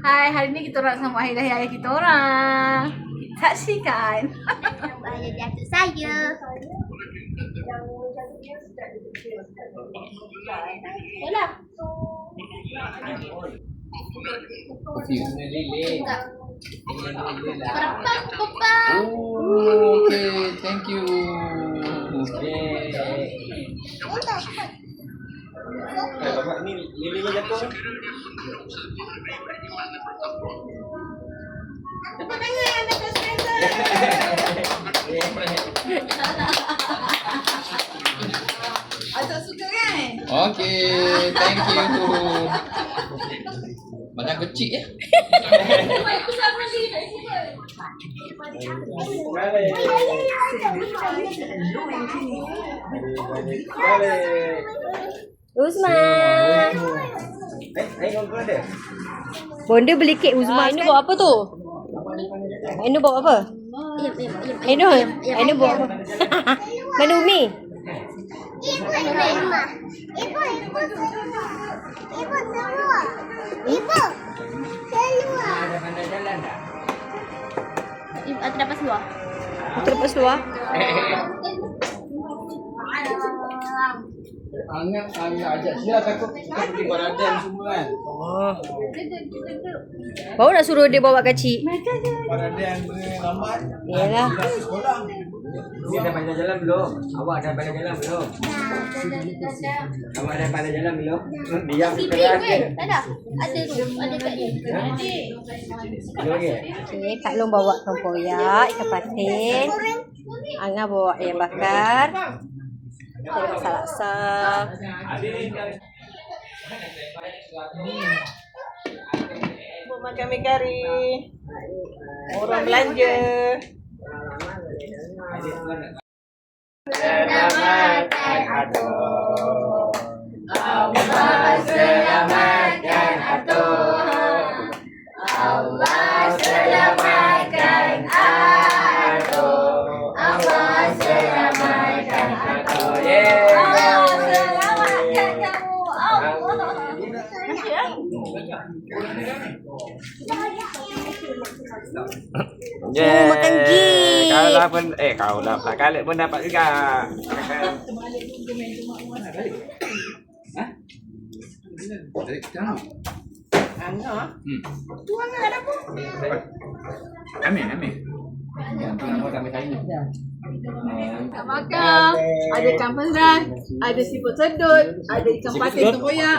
Hai, hari ini kita orang sama hari raya kita orang. Saksikan. Bahaya jatuh saya. Yalah. Oh, okay, thank you. Bapak ni lilinya jatuh. Tepuk tangan dekat sponsor. Atuk suka kan? Okay, thank you. Macam kecil ya. Uzma. Ayo kau ada. Bonda beli kek Uzma. Ini bawa apa tu? Ini bawa apa? Ini bawa apa? Mana Umi? Ibu semua. Ada pandai jalan tak? Ada dapat seluar? Terlepas seluar? Angat ajak dia takut kita pergi Paraden semua kan. Baru nak suruh dia bawa kacik. Paraden lambat. Yalah. Sekolah. Ni dah pandai jalan belum? Awak dah pandai jalan belum? Awak dah pandai jalan belum? Diam keras je. Tak ada. Ada kat ni. Ada lagi? Okey, Kak Long bawa tempoyak, ikan patin. Angah bawa ayam bakar. Tengok salaksa. Buat makan mi kari. Orang belanja. Selamatkan aku. Allah selamatkan aku. Allah selamatkan aku. Allah selamatkan aku. Allah selamatkan kamu. Allah. Makan gig. Kau lah kali pun dapat juga. Angah. Tu Angah ada apa? Amin. Yang tu nama kami tanya. Ikan bakar, ada ikan pendan, ada siput sedut, ada ikan patin tempoyak.